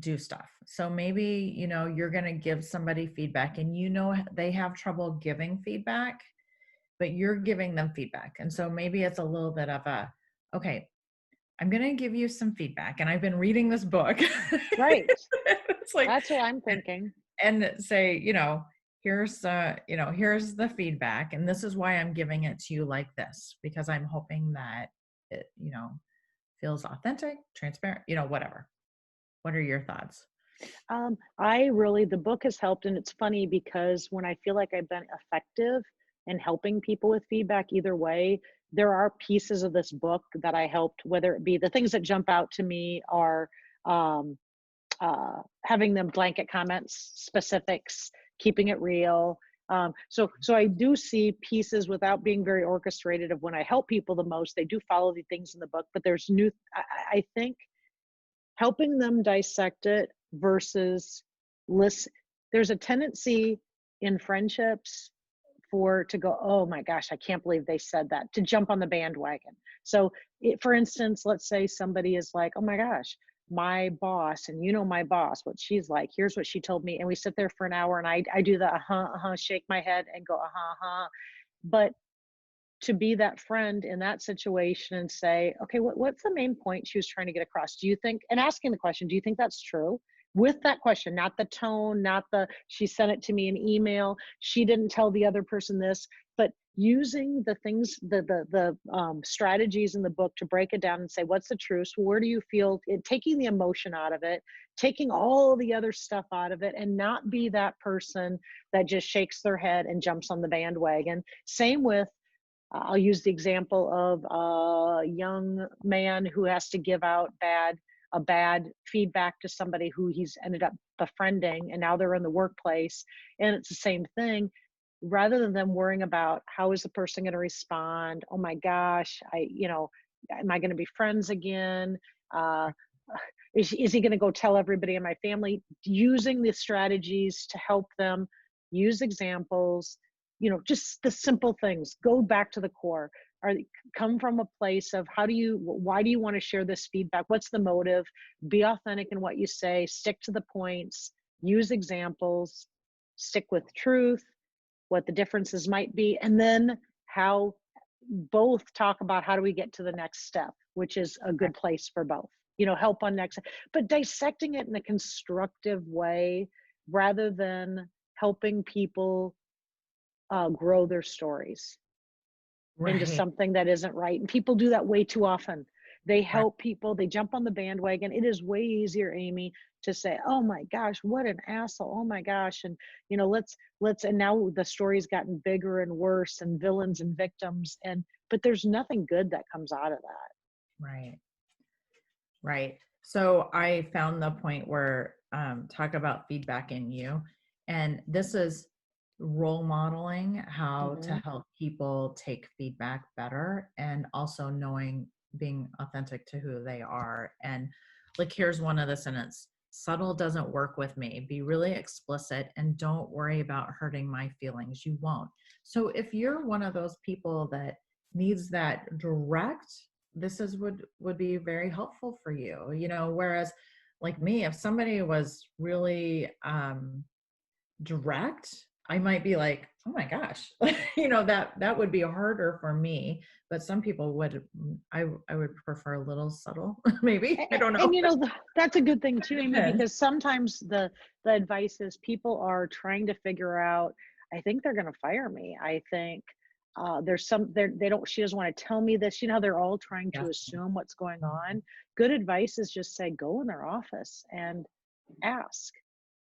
do stuff. So maybe, you're going to give somebody feedback and they have trouble giving feedback, but you're giving them feedback. And so maybe it's a little bit of okay, I'm going to give you some feedback. And I've been reading this book. Right. It's like, That's what I'm thinking. and say, here's the feedback. And this is why I'm giving it to you like this, because I'm hoping that it, feels authentic, transparent, whatever. What are your thoughts? The book has helped. And it's funny because when I feel like I've been effective in helping people with feedback either way, there are pieces of this book that I helped, whether it be the things that jump out to me are, um, having them blanket comments, specifics, keeping it real. So I do see pieces without being very orchestrated of when I help people the most. They do follow the things in the book, but there's new. I think helping them dissect it versus listen. There's a tendency in friendships to go, oh my gosh, I can't believe they said that, to jump on the bandwagon. So for instance, let's say somebody is like, oh my gosh, my boss, and my boss, what she's like, here's what she told me. And we sit there for an hour and I do the shake my head and go, but to be that friend in that situation and say, okay, what's the main point she was trying to get across? Do you think, and asking the question, do you think that's true? With that question, not the tone, not she sent it to me in email, she didn't tell the other person this, but using the things, the strategies in the book to break it down and say, what's the truth? Where do you feel it? Taking the emotion out of it, taking all the other stuff out of it, and not be that person that just shakes their head and jumps on the bandwagon. Same with, I'll use the example of a young man who has to give out a bad feedback to somebody who he's ended up befriending, and now they're in the workplace, and it's the same thing. Rather than them worrying about how is the person going to respond, oh my gosh, am I going to be friends again? Uh, is he going to go tell everybody in my family? Using the strategies to help them, use examples, just the simple things. Go back to the core. Come from a place of why do you want to share this feedback? What's the motive? Be authentic in what you say, stick to the points, use examples, stick with truth, what the differences might be, and then how both talk about how do we get to the next step, which is a good place for both. Help on next, but dissecting it in a constructive way rather than helping people grow their stories into Right. something that isn't right. And people do that way too often. They Right. help people, they jump on the bandwagon. It is way easier, Amy, to say, oh my gosh, what an asshole. Oh my gosh. And, and now the story's gotten bigger and worse, and villains and victims. But there's nothing good that comes out of that. Right. Right. So I found the point where talk about feedback in you. And this is role modeling how to Hmm. help people take feedback better and also knowing being authentic to who they are. And like, here's one of the sentence: subtle doesn't work with me. Be really explicit and don't worry about hurting my feelings. You won't. So if you're one of those people that needs that direct, this is would be very helpful for you, you know, whereas like me, if somebody was really direct, I might be like, oh my gosh, you know, that would be harder for me. But some people would, I would prefer a little subtle, maybe. I don't know. And that's a good thing too, Amy, Depends. because sometimes the advice is people are trying to figure out, I think they're going to fire me. I think there's some they don't she doesn't want to tell me this. You know, they're all trying to Yes. assume what's going Mhm. on. Good advice is just say go in their office and ask,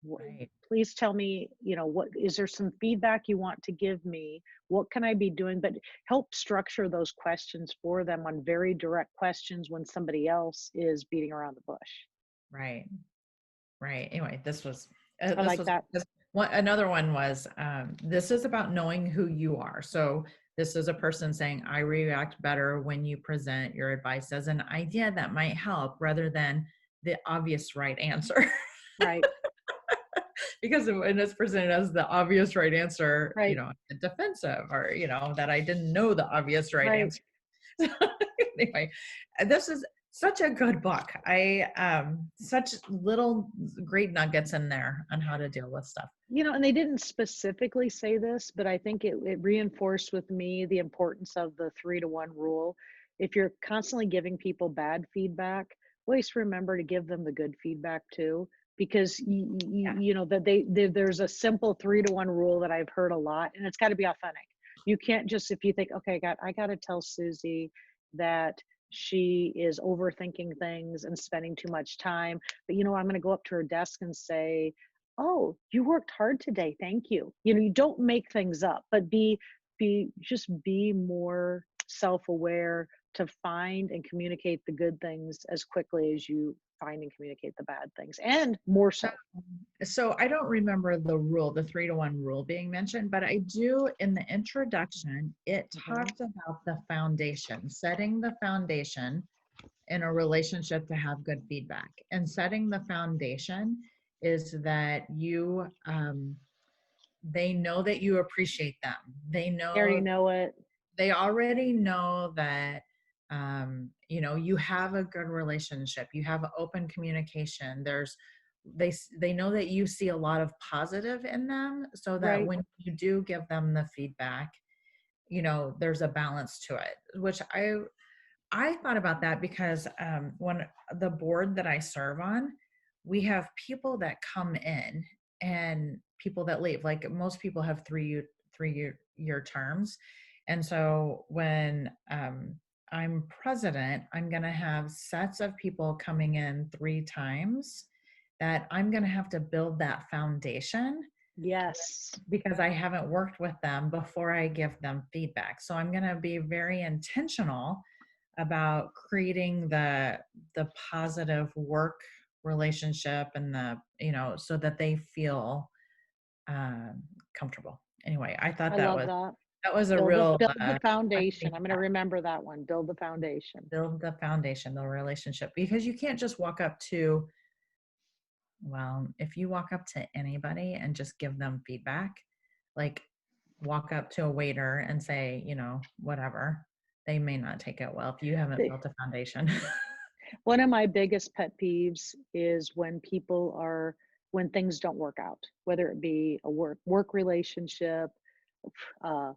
Right. please tell me, what is there some feedback you want to give me? What can I be doing? But help structure those questions for them on very direct questions when somebody else is beating around the bush. Right. Right. Anyway, I this like was that. this one. Another one was, this is about knowing who you are. So this is a person saying, I react better when you present your advice as an idea that might help rather than the obvious right answer. Right. Because when it's presented as the obvious right answer, you Right. know, defensive, or, you know, that I didn't know the obvious right Right. answer. Anyway, this is such a good book. I such little great nuggets in there on how to deal with stuff. And they didn't specifically say this, but I think it reinforced with me the importance of the 3-to-1 rule. If you're constantly giving people bad feedback, always remember to give them the good feedback too, because Yeah. that there's a simple 3-to-1 rule that I've heard a lot, and it's got to be authentic. You can't just, if you think, okay, I got to tell Susie that she is overthinking things and spending too much time, but I'm going to go up to her desk and say, oh, you worked hard today, thank you. You don't make things up, but be more self-aware to find and communicate the good things as quickly as you find and communicate the bad things, and more so. So I don't remember the rule, the 3-to-1 rule being mentioned, but I do in the introduction, it Mhm. talked about the foundation, setting the foundation in a relationship to have good feedback. And setting the foundation is that they know that you appreciate them. They already know it. They already know that, you know, you have a good relationship, you have open communication. They know that you see a lot of positive in them, so that Right. when you do give them the feedback, you know, there's a balance to it, which I thought about that because, when the board that I serve on, we have people that come in and people that leave. Like most people have 3 year terms, and so when, I'm president, I'm going to have sets of people coming in 3 times that I'm going to have to build that foundation Yes. because I haven't worked with them before I give them feedback. So I'm going to be very intentional about creating the positive work relationship and the, you know, so that they feel comfortable. Anyway, I thought I love that. that was a Build the real build the eye foundation. I'm going to maker. remember that one. Build the foundation. Build the foundation, the relationship, because you can't just walk up to, well, if you walk up to anybody and just give them feedback, like walk up to a waiter and say, you know, whatever, they may not take it well if you haven't The- built a foundation. One of my biggest pet peeves is when things don't work out, whether it be a work relationship, uh,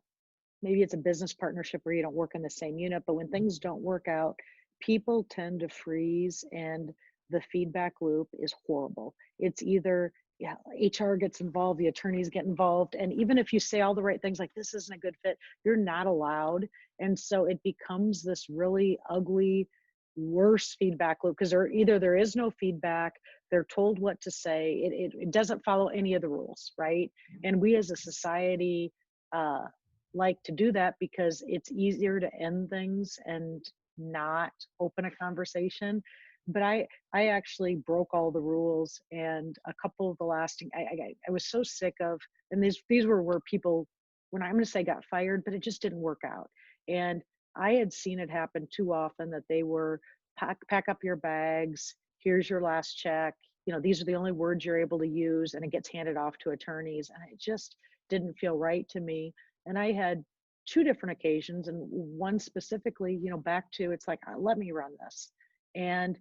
maybe it's a business partnership where you don't work in the same unit, but when things don't work out, people tend to freeze, and the feedback loop is horrible. It's either, yeah, HR gets involved, the attorneys get involved, and even if you say all the right things like this isn't a good fit, you're not allowed. And so it becomes this really ugly, worse feedback loop, because there is no feedback, they're told what to say, it doesn't follow any of the rules, right? And we as a society uh, like to do that because it's easier to end things and not open a conversation. But I actually broke all the rules, and a couple of the lasting I was so sick of, and these were where people, when I'm going to say got fired, but it just didn't work out. And I had seen it happen too often that they were pack up your bags, here's your last check, these are the only words you're able to use, and it gets handed off to attorneys. And it just didn't feel right to me. And I had two different occasions, and one specifically, back to, it's like, let me run this. And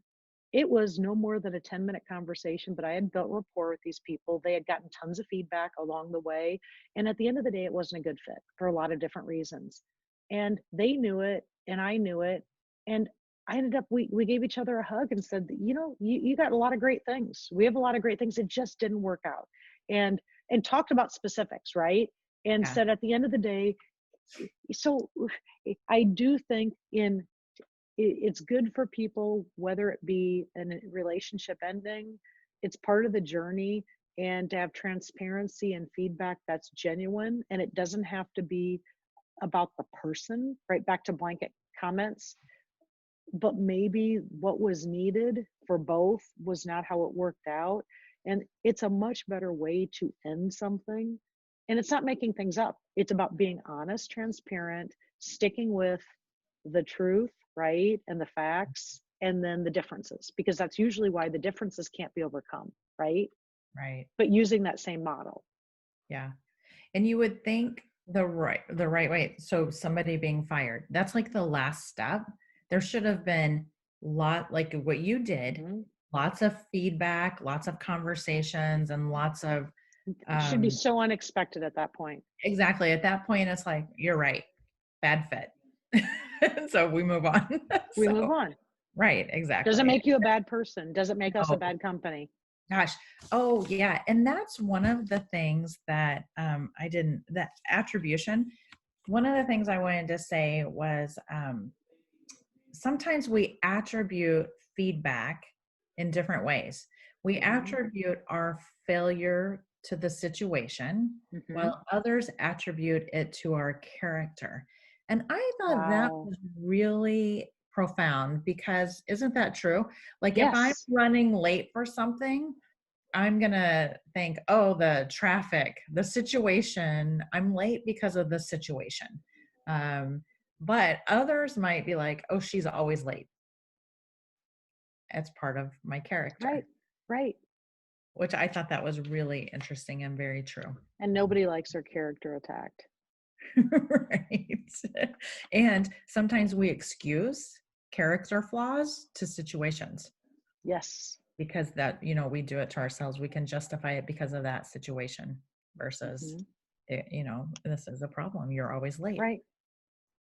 it was no more than a 10-minute conversation, but I had built rapport with these people. They had gotten tons of feedback along the way. And at the end of the day, it wasn't a good fit for a lot of different reasons. And they knew it, and I knew it. And I ended up, we gave each other a hug and said, you got a lot of great things. We have a lot of great things. It just didn't work out. And talked about specifics, right? And Yeah. said at the end of the day, so I do think it's good for people, whether it be a relationship ending, it's part of the journey, and to have transparency and feedback that's genuine. And it doesn't have to be about the person, right? Back to blanket comments. But maybe what was needed for both was not how it worked out. And it's a much better way to end something. And it's not making things up. It's about being honest, transparent, sticking with the truth, right? And the facts, and then the differences, because that's usually why the differences can't be overcome, right? Right. But using that same model. Yeah. And you would think the right way. So somebody being fired, that's like the last step. There should have been like what you did, Mhm. lots of feedback, lots of conversations, and lots of It should be um so unexpected at that point. exactly. At that point, it's like, you're right, bad fit. So we move on. We move So on. right, Does it exactly. make you a bad person? Does it make us a No, bad company? gosh. Oh, yeah. And that's one of the things that I didn't, that attribution. One of the things I wanted to say was sometimes we attribute feedback in different ways. We Mhm. attribute our failure to the situation, Mhm. while others attribute it to our character. And I thought that Wow. was really profound, because isn't that true? Like if I'm Yes. running late for something, I'm gonna think, oh, the traffic, the situation, I'm late because of the situation. Um, but others might be like, oh, she's always late. It's part of my Right. character, Right. which I thought that was really interesting and very true. And nobody likes their character attacked. Right. And sometimes we excuse character flaws to situations, Yes. because that, we do it to ourselves. We can justify it because of that situation versus, Mhm. this is a problem. You're always late. Right.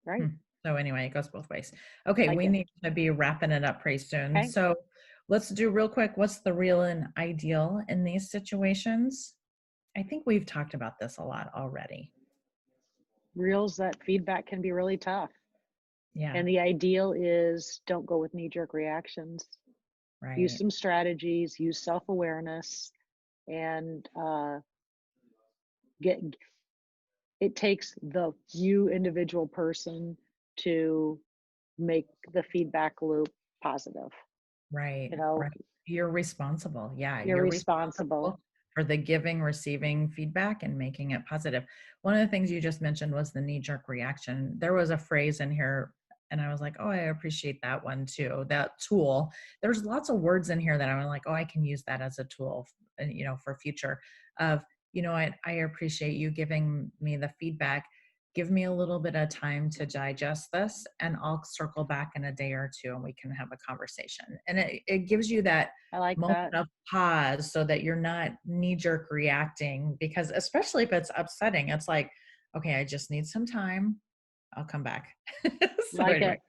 Hmm. Right. So anyway, it goes both ways. Okay, Like we it. need to be wrapping it up pretty soon. Okay. So let's do real quick. What's the real and ideal in these situations? I think we've talked about this a lot already. Reels that feedback can be really tough. Yeah, And the ideal is don't go with knee jerk reactions. Use right. some strategies, use self awareness, and get it takes the you individual person to make the feedback loop positive. Right, You know, right. You're responsible. Yeah, you're you're responsible. responsible for the giving, receiving feedback and making it positive. One of the things you just mentioned was the knee-jerk reaction. There was a phrase in here, and I was like, oh, I appreciate that one too. That tool. There's lots of words in here that I'm like, oh, I can use that as a tool, for future of, I appreciate you giving me the feedback. Give me a little bit of time to digest this, and I'll circle back in a day or two and we can have a conversation. And it gives you that I like moment that. of pause so that you're not knee jerk reacting, because especially if it's upsetting, it's like, okay, I just need some time. I'll come back. So Like anyway, it.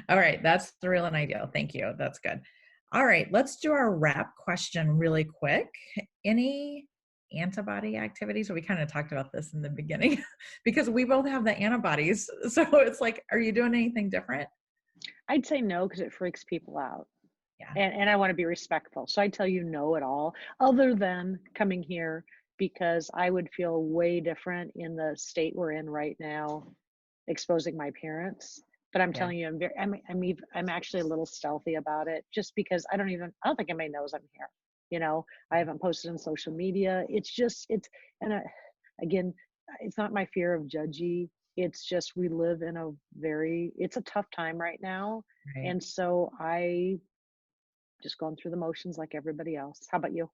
all right, that's the real and ideal. Thank you. That's good. All right, let's do our wrap question really quick. Any antibody activities? We kind of talked about this in the beginning because we both have the antibodies. So it's like, are you doing anything different? I'd say no because it freaks people out. Yeah. And I want to be respectful. So I tell you no at all, other than coming here because I would feel way different in the state we're in right now, exposing my parents. But I'm Yeah. telling you, I'm actually a little stealthy about it, just because I don't think anybody knows I'm here. I haven't posted on social media. It's just, and again, it's not my fear of judgy. It's just, we live in it's a tough time right now. Right. And so I just going through the motions like everybody else. How about you?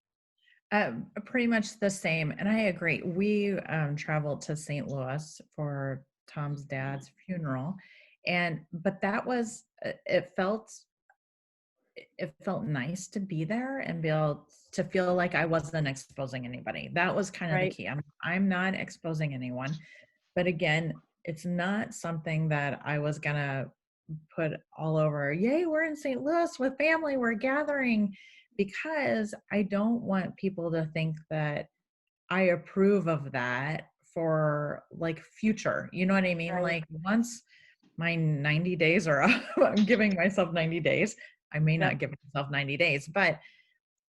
Pretty much the same. And I agree. We traveled to St. Louis for Tom's dad's funeral. But that was, it felt nice to be there and be able to feel like I wasn't exposing anybody. That was kind of the Right. key. I'm not exposing anyone. But again, it's not something that I was gonna put all over, yay, we're in St. Louis with family, we're gathering, because I don't want people to think that I approve of that for like future. You know what I mean? Right. Like once my 90 days are up, I'm giving myself 90 days. I may Yep. not give myself 90 days, but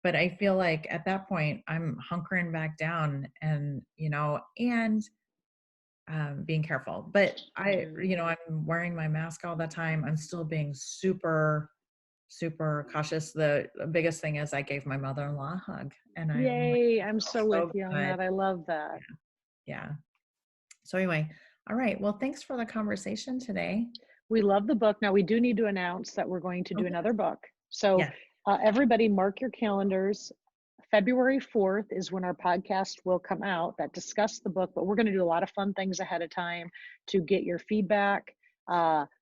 I feel like at that point I'm hunkering back down and being careful. But Mhm. I'm wearing my mask all the time. I'm still being super, super cautious. The biggest thing is I gave my mother-in-law a hug, and I'm like, Yay. it I'm felt so with so you on good. that. I love that. Yeah, yeah. So anyway, all right. Well, thanks for the conversation today. We love the book. Now, we do need to announce that we're going to Oh, do yes. another book. So, Yes. everybody, mark your calendars. February 4th is when our podcast will come out that discuss the book, but we're going to do a lot of fun things ahead of time to get your feedback,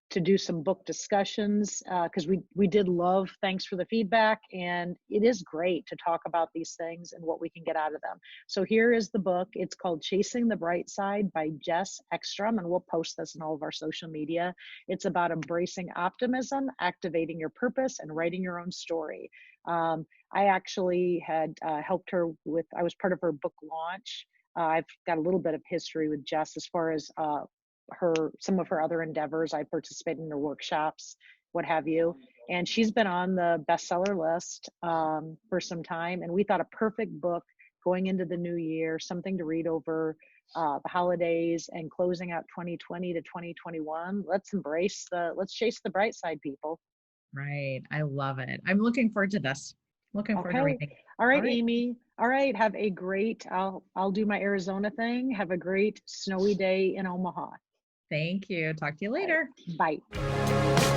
to do some book discussions, because we did love, thanks for the feedback, and it is great to talk about these things and what we can get out of them. So here is the book. It's called Chasing the Bright Side by Jess Ekstrom, and we'll post this in all of our social media. It's about embracing optimism, activating your purpose, and writing your own story. I actually had helped her with, I was part of her book launch. I've got a little bit of history with Jess as far as some of her other endeavors. I participated in her workshops, what have you. And she's been on the bestseller list for some time. And we thought a perfect book going into the new year, something to read over the holidays and closing out 2020 to 2021. Let's chase the bright side, people. Right. I love it. I'm looking forward to this. Looking forward to Okay. reading it. All All right, right. Amy. All right. Have a great, I'll do my Arizona thing. Have a great snowy day in Omaha. Thank you. Talk to you All right. later. Bye.